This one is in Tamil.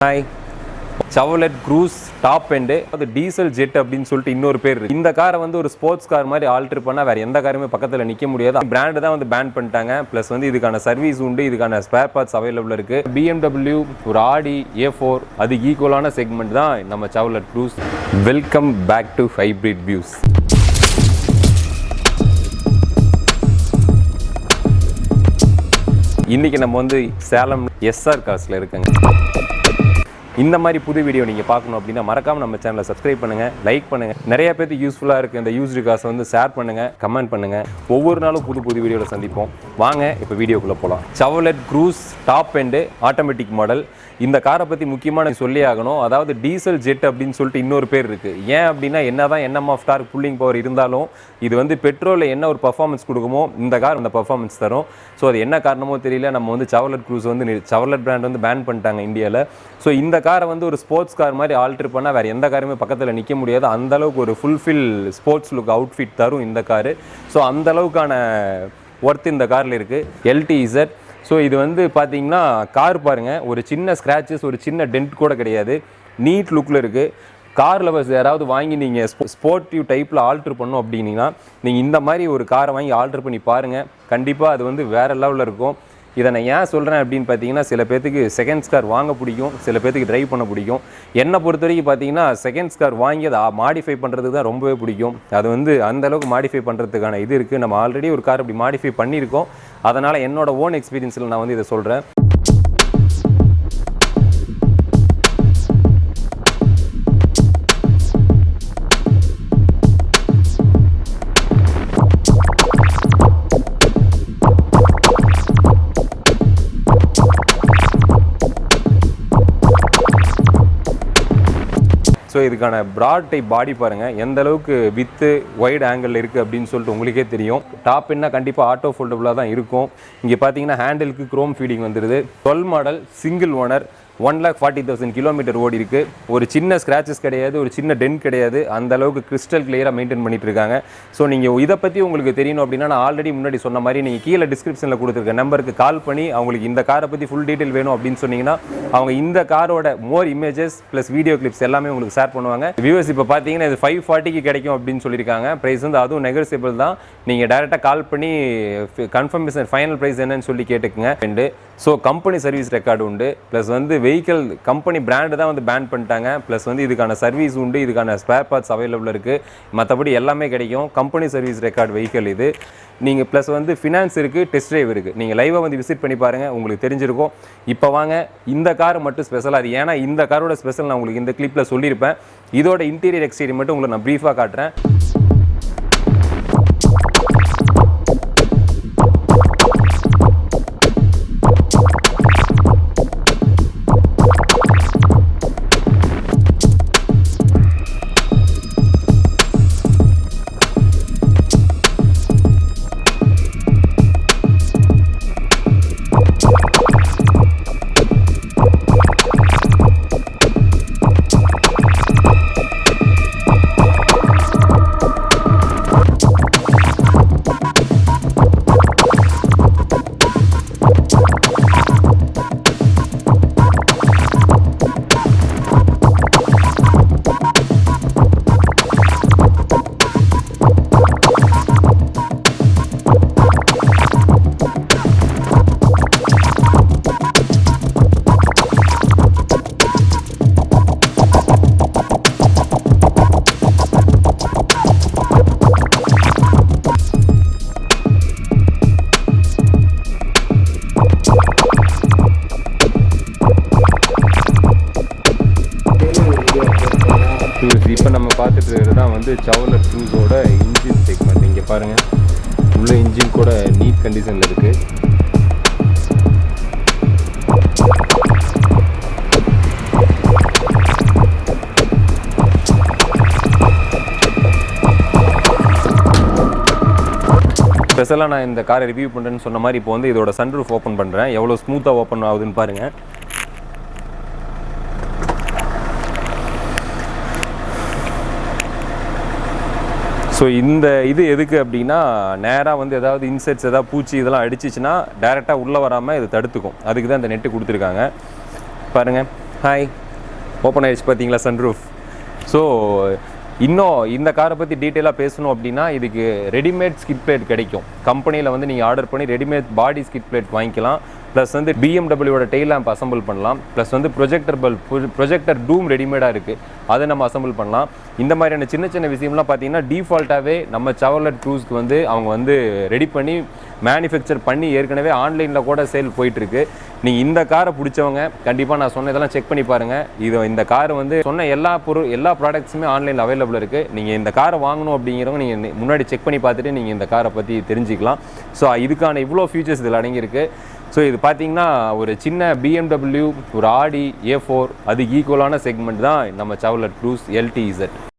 Hi. Chevrolet Cruze top end அது டீசல் ஜெட் அப்படின்னு சொல்லிட்டு இன்னொரு பேர் இருக்கு. இந்த காரை வந்து ஒரு ஸ்போர்ட்ஸ் கார் மாதிரி ஆல்டர் பண்ணா வேற எந்த காருமே பக்கத்துல நிக்க முடியாது. பிராண்ட் தான் வந்து பேன் பண்ணிட்டாங்க. பிளஸ் வந்து இதுக்கான சர்வீஸ் உண்டு, இதுக்கான ஸ்பேர் பார்ட்ஸ் அவைலபிள் இருக்கு. BMW, ஒரு Audi A4 அது ஈக்குவலான செக்மெண்ட் தான் நம்ம Chevrolet Cruze. Welcome back to hybrid views. இன்னைக்கு நம்ம வந்து சேலம் SR கார்ஸ்ல இருக்கங்க. இந்த மாதிரி புது வீடியோ நீங்கள் பார்க்கணும் அப்படின்னா மறக்காமல் நம்ம சேனலை சப்ஸ்கிரைப் பண்ணுங்கள், லைக் பண்ணுங்கள். நிறைய பேருக்கு யூஸ்ஃபுல்லாக இருக்குது இந்த யூஸ்டு காசை வந்து ஷேர் பண்ணுங்கள், கமெண்ட் பண்ணுங்கள். ஒவ்வொரு நாளும் புது வீடியோவில் சந்திப்போம். வாங்க இப்போ வீடியோக்குள்ளே போகலாம். Chevrolet Cruze top end automatic model. இந்த காரை பற்றி முக்கியமான சொல்லி ஆகணும். அதாவது டீசல் ஜெட் அப்படின்னு சொல்லிட்டு இன்னொரு பேர் இருக்குது. ஏன் அப்படின்னா என்ன தான் NMF டார்க் புல்லிங் பவர் இருந்தாலும் இது வந்து பெட்ரோலில் என்ன ஒரு பர்ஃபார்மன்ஸ் கொடுக்குமோ இந்த கார் அந்த பர்ஃபார்மன்ஸ் தரும். ஸோ அது என்ன காரணமோ தெரியல, நம்ம வந்து Chevrolet Cruze வந்து Chevrolet பிராண்ட் வந்து பேன் பண்ணிட்டாங்க இந்தியாவில். ஸோ இந்த காரை வந்து ஒரு ஸ்போர்ட்ஸ் கார் மாதிரி ஆல்டர் பண்ணால் வேறு எந்த காருமே பக்கத்தில் நிற்க முடியாது. அந்தளவுக்கு ஒரு ஃபுல்ஃபில் ஸ்போர்ட்ஸ் லுக் அவுட்ஃபிட் தரும் இந்த காரு. ஸோ அந்தளவுக்கான ஒர்த் இந்த காரில் இருக்குது. LTZ. ஸோ இது வந்து பார்த்தீங்கன்னா கார் பாருங்கள், ஒரு சின்ன ஸ்க்ராச்சஸ், ஒரு சின்ன டென்ட் கூட கிடையாது. நீட் லுக்கில் இருக்குது. கார் லவர்ஸ் யாராவது வாங்கி நீங்கள் ஸ்போர்ட்டிவ் டைப்பில் ஆல்ட்ரு பண்ணோம் அப்படின்னா நீங்கள் இந்த மாதிரி ஒரு காரை வாங்கி ஆல்ட்ரு பண்ணி பாருங்கள். கண்டிப்பாக அது வந்து வேறு லெவலில் இருக்கும். இதை நான் ஏன் சொல்கிறேன் அப்படின்னு பார்த்தீங்கன்னா, சில பேர்த்துக்கு செகண்ட்ஸ் கார் வாங்க பிடிக்கும், சில பேர்த்துக்கு ட்ரைவ் பண்ண பிடிக்கும். என்னை பொறுத்த வரைக்கும் பார்த்தீங்கன்னா செகண்ட்ஸ் கார் வாங்கி அதை மாடிஃபை பண்ணுறதுக்கு தான் ரொம்பவே பிடிக்கும். அது வந்து அந்தளவுக்கு மாடிஃபை பண்ணுறதுக்கான இது இருக்குது. நம்ம ஆல்ரெடி ஒரு கார் அப்படி மாடிஃபை பண்ணியிருக்கோம். அதனால் என்னோட ஓன் எக்ஸ்பீரியன்ஸில் நான் வந்து இதை சொல்கிறேன். ஸோ இதுக்கான ப்ராட் டைப் பாடி பாருங்கள், எந்த அளவுக்கு வித்து வைட் ஆங்கிள் இருக்குது அப்படின்னு சொல்லிட்டு உங்களுக்கே தெரியும். டாப் என்ன கண்டிப்பாக ஆட்டோ ஃபோல்டபுளாக தான் இருக்கும். இங்கே பார்த்தீங்கன்னா ஹேண்டிலுக்கு குரோம் ஃபீடிங் வந்துடுது. 12 மாடல், சிங்கிள் ஓனர், 1,40,000 கிலோமீட்டர் ஓடி இருக்குது. ஒரு சின்ன ஸ்க்ராச்சஸ் கிடையாது, ஒரு சின்ன டென்ட் கிடையாது. அந்த அளவுக்கு கிறிஸ்டல் கிளியராக மெயின்டைன் பண்ணிட்டு இருக்காங்க. ஸோ நீங்கள் இதை பற்றி உங்களுக்கு தெரியணும் அப்படின்னா நான் ஆல்ரெடி முன்னாடி சொன்ன மாதிரி நீங்கள் கீழே டிஸ்கிரிப்ஷனில் கொடுத்துருக்க நம்பருக்கு கால் பண்ணி அவங்களுக்கு இந்த காரை பற்றி ஃபுல் டீட்டெயில் வேணும் அப்படின்னு சொன்னீங்கன்னா அவங்க இந்த காரோட மோர் இமேஜஸ் ப்ளஸ் வீடியோ கிளிப்ஸ் எல்லாமே உங்களுக்கு ஷேர் பண்ணுவாங்க. வியூவர்ஸ் இப்போ பார்த்தீங்கன்னா இது 540 கிடைக்கும் அப்படின்னு சொல்லியிருக்காங்க. ப்ரைஸ் வந்து அதுவும் நெகோசியபிள் தான். நீங்கள் டேரெக்டாக கால் பண்ணி கன்ஃபர்மேஷன் ஃபைனல் ப்ரைஸ் என்னன்னு சொல்லி கேட்டுக்குங்க. ரெண்டு ஸோ கம்பெனி சர்வீஸ் ரெக்கார்டு உண்டு. ப்ளஸ் வந்து வெஹிக்கல் கம்பெனி பிராண்டு தான் வந்து பேன் பண்ணிட்டாங்க. ப்ளஸ் வந்து இதுக்கான சர்வீஸ் உண்டு, இதுக்கான ஸ்பேர் பார்ட்ஸ் அவைலபிள் இருக்குது. மற்றபடி எல்லாமே கிடைக்கும். கம்பெனி சர்வீஸ் ரெக்கார்டு வெஹிக்கல் இது. நீங்கள் ப்ளஸ் வந்து ஃபினான்ஸ் இருக்குது, டெஸ்ட் ட்ரைவ் இருக்குது. நீங்கள் லைவாக வந்து விசிட் பண்ணி பாருங்கள், உங்களுக்கு தெரிஞ்சிருக்கும். இப்போ வாங்க இந்த கார் மட்டும் ஸ்பெஷலாக அது ஏன்னா இந்த காரோட ஸ்பெஷல் நான் உங்களுக்கு இந்த கிளிப்பில் சொல்லியிருப்பேன். இதோட இன்டீரியர் எக்ஸ்டீரியர் மட்டும் உங்களுக்கு நான் ப்ரீஃபாக காட்டுறேன். இப்போ நம்ம பார்த்துட்டு இருக்கிறது தான் வந்து Chevrolet Cruzeோட இன்ஜின் செக்மெண்ட். இங்கே பாருங்கள், உள்ள இன்ஜின் கூட நீட் கண்டிஷனில் இருக்குது. ஸ்பெஷலாக நான் இந்த காரை ரிவ்யூ பண்ணுறேன்னு சொன்ன மாதிரி இப்போ வந்து இதோட சன்ரூஃப் ஓப்பன் பண்ணுறேன். எவ்வளோ ஸ்மூத்தாக ஓப்பன் ஆகுதுன்னு பாருங்கள். ஸோ இந்த இது எதுக்கு அப்படின்னா நேராக வந்து ஏதாவது இன்செக்ட்ஸ் ஏதாவது பூச்சி இதெல்லாம் அடிச்சிச்சுன்னா டேரெக்டாக உள்ளே வராமல் இது தடுத்துக்கும். அதுக்கு தான் இந்த நெட்டு கொடுத்துருக்காங்க. பாருங்கள், ஹாய், ஓப்பன் ஆயிடுச்சு பார்த்தீங்களா சன்ரூஃப். ஸோ இன்னும் இந்த காரை பற்றி டீட்டெயிலாக பேசணும் அப்படின்னா இதுக்கு ரெடிமேட் ஸ்கிட் பிளேட் கிடைக்கும். கம்பெனியில் வந்து நீங்கள் ஆர்டர் பண்ணி ரெடிமேட் பாடி ஸ்கிட் பிளேட் வாங்கிக்கலாம். ப்ளஸ் வந்து பிஎம்டபிள்யூட டெயில் லேம்ப் அசம்பிள் பண்ணலாம். ப்ளஸ் வந்து ப்ரொஜெக்டர் டூம் ரெடிமேடாக இருக்குது, அதை நம்ம அசம்பிள் பண்ணலாம். இந்த மாதிரியான சின்ன சின்ன விஷயம்லாம் பார்த்தீங்கன்னா டிஃபால்ட்டாகவே நம்ம செவர்லெட் க்ரூஸ்க்கு வந்து அவங்க வந்து ரெடி பண்ணி மேனுஃபேக்சர் பண்ணி ஏற்கனவே ஆன்லைனில் கூட சேல் போயிட்டுருக்கு. நீங்கள் இந்த காரை பிடிச்சவங்க கண்டிப்பாக நான் சொன்ன இதெல்லாம் செக் பண்ணி பாருங்கள். இந்த கார் வந்து சொன்ன எல்லா ப்ராடக்ட்ஸுமே ஆன்லைனில் அவைலபிள் இருக்குது. நீங்கள் இந்த காரை வாங்கணும் அப்படிங்கிறவங்க நீங்கள் முன்னாடி செக் பண்ணி பார்த்துட்டு நீங்கள் இந்த காரை பற்றி தெரிஞ்சுக்கலாம். ஸோ இதுக்கான இவ்வளோ ஃபியூச்சர்ஸ் இதில் அடங்கியிருக்கு. ஸோ இது பார்த்தீங்கன்னா ஒரு சின்ன BMW, ஒரு ஆடி A4 அது ஈக்குவலான செக்மெண்ட் தான் நம்ம செவர்லெட் க்ரூஸ் LTZ.